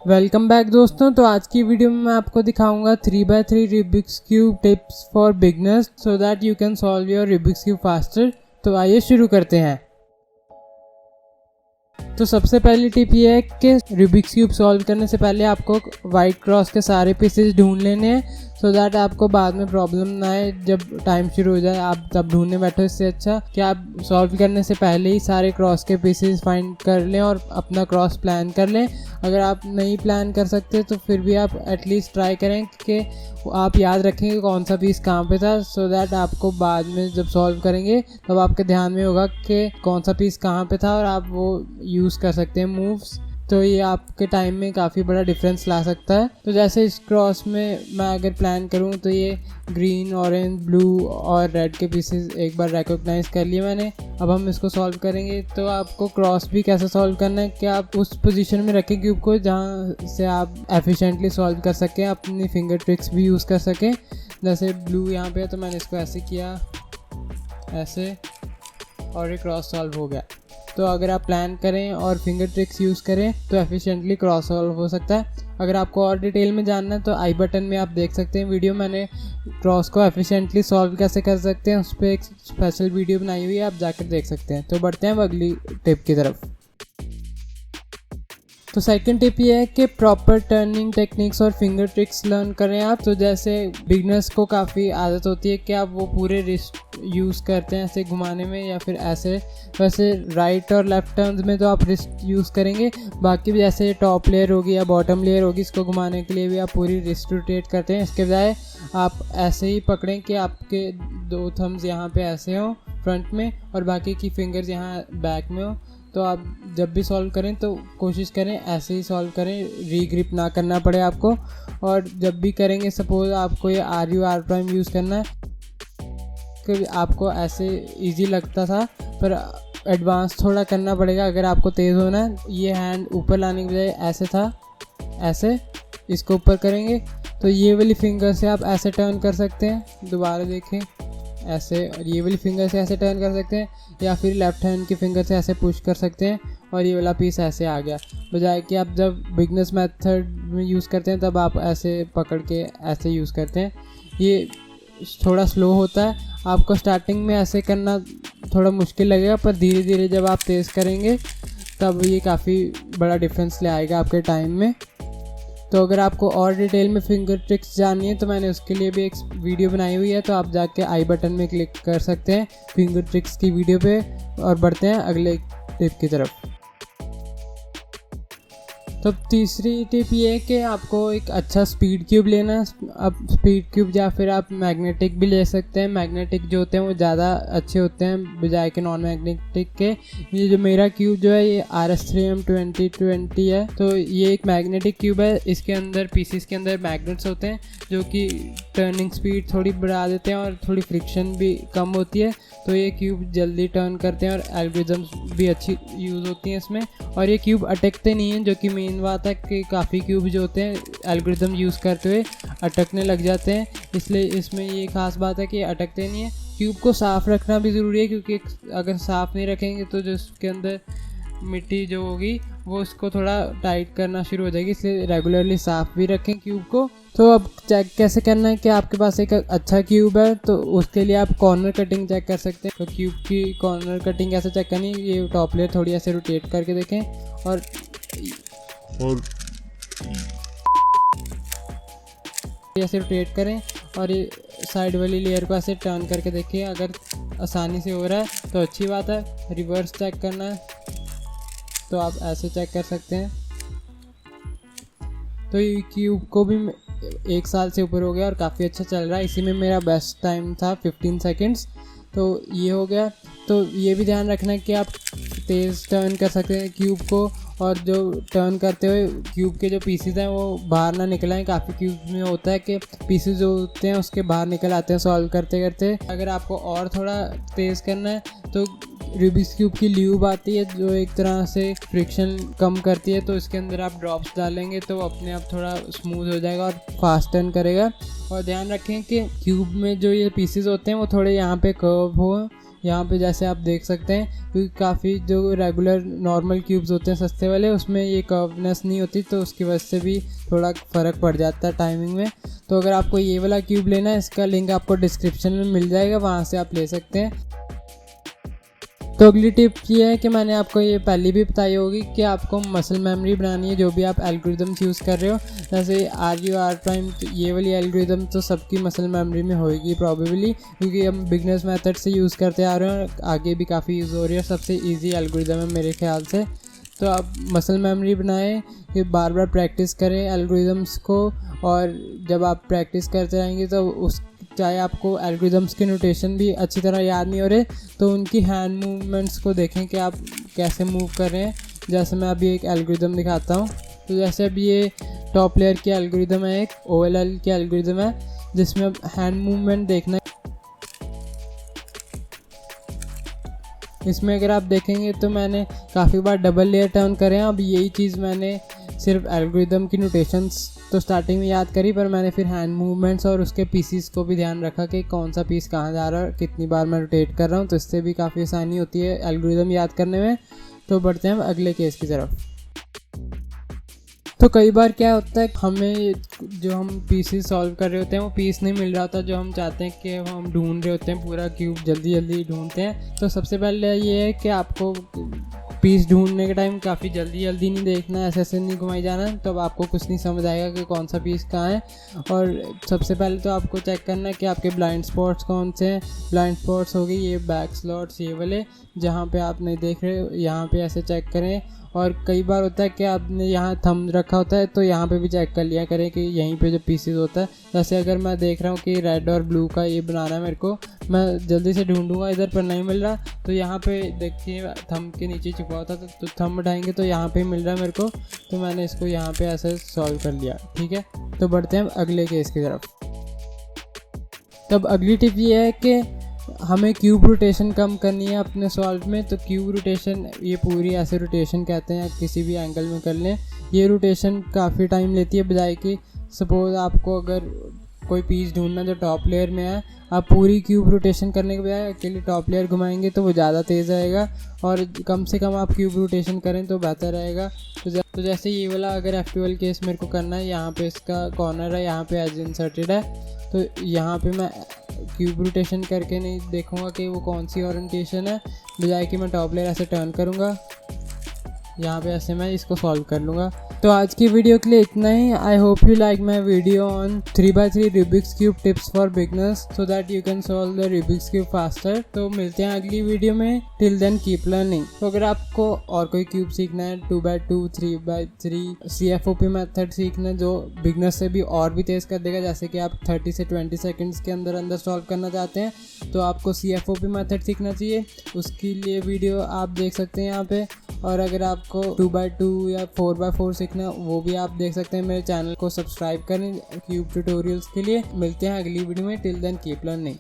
Welcome back दोस्तों। तो आज की वीडियो में मैं आपको दिखाऊंगा 3x3 Rubik's cube tips for beginners so that you can solve your Rubik's cube faster. तो आइए शुरू करते हैं। तो सबसे पहली टिप ये है कि रूबिक्स क्यूब सॉल्व करने से पहले आपको वाइट क्रॉस के सारे पीसेस ढूंढ लेने हैं सो दैट आपको बाद में प्रॉब्लम ना आए। जब टाइम शुरू हो जाए आप तब ढूंढने बैठो। इससे अच्छा कि आप सॉल्व करने से पहले ही सारे क्रॉस के पीसेस फाइंड कर लें और अपना क्रॉस प्लान कर लें। अगर आप नहीं प्लान कर सकते तो फिर भी आप एटलीस्ट ट्राई करें कि आप याद रखें कि कौन सा पीस कहाँ पे था, सो दैट आपको बाद में जब सॉल्व करेंगे तब आपके ध्यान में होगा कि कौन सा पीस कहाँ पे था और आप वो यूज़ कर सकते हैं मूव्स। तो ये आपके टाइम में काफ़ी बड़ा डिफरेंस ला सकता है। तो जैसे इस क्रॉस में मैं अगर प्लान करूँ तो ये ग्रीन, ऑरेंज, ब्लू और रेड के पीसेस एक बार रिकॉग्नाइज कर लिए मैंने। अब हम इसको सॉल्व करेंगे। तो आपको क्रॉस भी कैसे सॉल्व करना है कि आप उस पोजीशन में रखें क्यूब को जहाँ से आप एफिशिएंटली सॉल्व कर सकें, अपनी फिंगर ट्रिक्स भी यूज़ कर सकें। जैसे ब्लू यहाँ पे है तो मैंने इसको ऐसे किया, ऐसे, और ये क्रॉस सॉल्व हो गया। तो अगर आप प्लान करें और फिंगर ट्रिक्स यूज़ करें तो एफिशिएंटली क्रॉस सॉल्व हो सकता है। अगर आपको और डिटेल में जानना है तो आई बटन में आप देख सकते हैं वीडियो, मैंने क्रॉस को एफिशिएंटली सॉल्व कैसे कर सकते हैं उस पर एक स्पेशल वीडियो बनाई हुई है, आप जाकर देख सकते हैं। तो बढ़ते हैं अगली टिप की तरफ। तो सेकंड टिप ये है कि प्रॉपर टर्निंग टेक्निक्स और फिंगर ट्रिक्स लर्न करें आप। तो जैसे बिगनर्स को काफ़ी आदत होती है कि आप वो पूरे रिस्ट यूज़ करते हैं ऐसे घुमाने में या फिर ऐसे। वैसे राइट और लेफ्ट टर्न्स में तो आप रिस्ट यूज़ करेंगे, बाकी भी जैसे टॉप लेयर होगी या बॉटम लेयर होगी, इसको घुमाने के लिए भी आप पूरी रिस्ट रोटेट करते हैं। इसके बजाय आप ऐसे ही पकड़ें कि आपके दो थम्स यहाँ पे ऐसे हों फ्रंट में और बाकी की फिंगर्स यहाँ बैक में हो। तो आप जब भी सॉल्व करें तो कोशिश करें ऐसे ही सॉल्व करें, रीग्रिप ना करना पड़े आपको। और जब भी करेंगे सपोज आपको ये आर प्राइम यूज़ करना है, कि आपको ऐसे इजी लगता था पर एडवांस थोड़ा करना पड़ेगा अगर आपको तेज़ होना है। ये हैंड ऊपर लाने के बजाय ऐसे था, ऐसे इसको ऊपर करेंगे तो ये वाली फिंगर से आप ऐसे टर्न कर सकते हैं। दोबारा देखें, ऐसे, और ये वाली फिंगर से ऐसे टर्न कर सकते हैं या फिर लेफ्ट हैंड की फिंगर से ऐसे पुश कर सकते हैं और ये वाला पीस ऐसे आ गया। बजाय कि आप जब बिगनर्स मेथड में यूज़ करते हैं तब आप ऐसे पकड़ के ऐसे यूज़ करते हैं। ये थोड़ा स्लो होता है, आपको स्टार्टिंग में ऐसे करना थोड़ा मुश्किल लगेगा पर धीरे धीरे जब आप तेज़ करेंगे तब ये काफ़ी बड़ा डिफरेंस ले आएगा आपके टाइम में। तो अगर आपको और डिटेल में फिंगर ट्रिक्स जाननी है तो मैंने उसके लिए भी एक वीडियो बनाई हुई है, तो आप जाके आई बटन में क्लिक कर सकते हैं फिंगर ट्रिक्स की वीडियो पे। और बढ़ते हैं अगले टिप की तरफ। तो तीसरी टिप ये है कि आपको एक अच्छा स्पीड क्यूब लेना है। अब स्पीड क्यूब या फिर आप मैग्नेटिक भी ले सकते हैं। मैग्नेटिक जो होते हैं वो ज़्यादा अच्छे होते हैं बजाय के नॉन मैग्नेटिक के। ये जो मेरा क्यूब जो है ये RS3M2020 है। तो ये एक मैग्नेटिक क्यूब है। इसके अंदर पीसीस के अंदर मैग्नेट्स होते हैं जो कि टर्निंग स्पीड थोड़ी बढ़ा देते हैं और थोड़ी फ्रिक्शन भी कम होती है। तो ये क्यूब जल्दी टर्न करते हैं और एल्गोरिथम्स भी अच्छी यूज़ होती हैं इसमें। और ये क्यूब अटकते नहीं हैं, जो कि मेन बात है कि काफ़ी क्यूब जो होते हैं एल्गोरिथम यूज़ करते हुए अटकने लग जाते हैं, इसलिए इसमें ये खास बात है कि ये अटकते नहीं हैं। क्यूब को साफ़ रखना भी ज़रूरी है क्योंकि अगर साफ़ नहीं रखेंगे तो जो इसके अंदर मिट्टी जो होगी वो इसको थोड़ा टाइट करना शुरू हो जाएगी, इसलिए रेगुलरली साफ़ भी रखें क्यूब को। तो अब चेक कैसे करना है कि आपके पास एक अच्छा क्यूब है, तो उसके लिए आप कॉर्नर कटिंग चेक कर सकते हैं। तो क्यूब की कॉर्नर कटिंग कैसे चेक करनी, ये टॉप लेयर थोड़ी ऐसे रोटेट करके देखें और ऐसे रोटेट करें और ये साइड वाली लेयर को ऐसे टर्न करके देखिए। अगर आसानी से हो रहा है तो अच्छी बात है। रिवर्स चेक करना है तो आप ऐसे चेक कर सकते हैं। तो ये क्यूब को भी 1 साल से ऊपर हो गया और काफ़ी अच्छा चल रहा है। इसी में मेरा बेस्ट टाइम था 15 सेकेंड्स। तो ये हो गया। तो ये भी ध्यान रखना है कि आप तेज़ टर्न कर सकते हैं क्यूब को, और जो टर्न करते हुए क्यूब के जो पीसेस हैं वो बाहर ना निकल आएँ। काफ़ी क्यूब में होता है कि पीसेस जो होते हैं उसके बाहर निकल आते हैं सॉल्व करते करते। अगर आपको और थोड़ा तेज़ करना है तो रूबिक्स क्यूब की ल्यूब आती है जो एक तरह से फ्रिक्शन कम करती है, तो इसके अंदर आप ड्रॉप्स डालेंगे तो अपने आप थोड़ा स्मूथ हो जाएगा और फास्ट टर्न करेगा। और ध्यान रखें कि क्यूब में जो ये पीसेस होते हैं वो थोड़े यहाँ पे कर्व हो, यहाँ पे जैसे आप देख सकते हैं, क्योंकि काफ़ी जो रेगुलर नॉर्मल क्यूब्स होते हैं सस्ते वाले, उसमें ये कर्वनेस नहीं होती, तो उसकी वजह से भी थोड़ा फ़र्क पड़ जाता है टाइमिंग में। तो अगर आपको ये वाला क्यूब लेना है, इसका लिंक आपको डिस्क्रिप्शन में मिल जाएगा, वहाँ से आप ले सकते हैं। तो अगली टिप ये है कि मैंने आपको ये पहले भी बताई होगी कि आपको मसल मेमोरी बनानी है जो भी आप एल्गोरिदम्स यूज़ कर रहे हो। जैसे RU R', तो ये वाली एल्गोरिदम तो सबकी मसल मेमोरी में होएगी प्रॉबेबली, क्योंकि हम बिगनर्स मेथड से यूज़ करते आ रहे हैं और आगे भी काफ़ी यूज़ हो रही है। सबसे ईजी एल्गोरिदम है मेरे ख्याल से। तो आप मसल मेमोरी बनाएं कि बार बार प्रैक्टिस करें एल्गोरिदम्स को, और जब आप प्रैक्टिस करते रहेंगे तो उस चाहे आपको एल्गोरिदम्स के नोटेशन भी अच्छी तरह याद नहीं हो रहे, तो उनकी हैंड मूवमेंट्स को देखें कि आप कैसे मूव कर रहे हैं। जैसे मैं अभी एक एल्गोरिदम दिखाता हूँ। तो जैसे अभी ये टॉप लेयर की एल्गोरिदम है, एक OLL की एल्गोरिदम है, जिसमें अब हैंड मूवमेंट देखना है। इसमें अगर आप देखेंगे तो मैंने काफ़ी बार डबल लेयर टर्न करे हैं। अब यही चीज़ मैंने सिर्फ एल्गोरिदम की नोटेशंस तो स्टार्टिंग में याद करी, पर मैंने फिर हैंड मूवमेंट्स और उसके पीसीस को भी ध्यान रखा कि कौन सा पीस कहाँ जा रहा है और कितनी बार मैं रोटेट कर रहा हूँ। तो इससे भी काफ़ी आसानी होती है एल्गोरिदम याद करने में। तो बढ़ते हैं अगले केस की तरफ। तो कई बार क्या होता है, हमें जो हम पीसेस सॉल्व कर रहे होते हैं वो पीस नहीं मिल रहा होता जो हम चाहते हैं कि हम ढूंढ रहे होते हैं, पूरा क्यूब जल्दी जल्दी ढूंढते हैं। तो सबसे पहले ये है कि आपको पीस ढूंढने के टाइम काफ़ी जल्दी जल्दी नहीं देखना, ऐसे नहीं घुमाई जाना, तब तो आपको कुछ नहीं समझ आएगा कि कौन सा पीस कहाँ है। और सबसे पहले तो आपको चेक करना है कि आपके ब्लाइंड स्पॉट्स कौन से हैं। ब्लाइंड स्पॉट्स हो गई ये बैक स्लॉट्स, ये वाले जहाँ पे आप नहीं देख रहे, यहाँ पे ऐसे चेक करें। और कई बार होता है कि आपने यहाँ थंब रखा होता है, तो यहाँ पे भी चेक कर लिया करें कि यहीं पे जो पीसेस होता है। जैसे अगर मैं देख रहा हूँ कि रेड और ब्लू का ये बनाना है मेरे को, मैं जल्दी से ढूंढूंगा इधर पर नहीं मिल रहा, तो यहाँ पे देखिए थंब के नीचे छुपा होता है, तो थंब उठाएंगे तो यहाँ पे मिल रहा है मेरे को, तो मैंने इसको यहाँ पे ऐसे सॉल्व कर लिया। ठीक है, तो बढ़ते हैं अगले केस की तरफ। तब अगली टिप ये है कि हमें क्यूब रोटेशन कम करनी है अपने सॉल्व में। तो क्यूब रोटेशन, ये पूरी ऐसे रोटेशन कहते हैं, किसी भी एंगल में कर लें। ये रोटेशन काफ़ी टाइम लेती है, बजाय कि सपोज़ आपको अगर कोई पीस ढूंढना जो टॉप लेयर में है, आप पूरी क्यूब रोटेशन करने के बजाय अकेले टॉप लेयर घुमाएंगे तो वो ज़्यादा तेज़ आएगा, और कम से कम आप क्यूब रोटेशन करें तो बेहतर रहेगा। तो जैसे ये वाला अगर F12 केस मेरे को करना है, यहाँ पे इसका कॉर्नर है, यहाँ पे एज इंसर्टेड है, तो यहाँ पे मैं क्यूब रोटेशन करके नहीं देखूंगा कि वो कौन सी ओरिएंटेशन है, बजाय कि मैं टॉप लेयर ऐसे टर्न करूँगा, यहाँ पे ऐसे मैं इसको सॉल्व कर लूँगा। तो आज की वीडियो के लिए इतना ही। I hope you like my video on 3x3 Rubik's cube tips for beginners so that you can solve the Rubik's cube faster. तो मिलते हैं अगली वीडियो में। Till then keep learning. तो अगर आपको और कोई क्यूब सीखना है, 2x2, 3x3, CFOP मेथड सीखना है जो बिगनर से भी और भी तेज़ कर देगा, जैसे कि आप 30 से 20 सेकेंड्स के अंदर अंदर सॉल्व करना चाहते हैं, तो आपको CFOP मेथड सीखना चाहिए। उसके लिए वीडियो आप देख सकते हैं यहाँ पे। और अगर आपको 2x2 या 4x4 सीखना, वो भी आप देख सकते हैं। मेरे चैनल को सब्सक्राइब करें क्यूब ट्यूटोरियल्स के लिए। मिलते हैं अगली वीडियो में। Till then keep learning.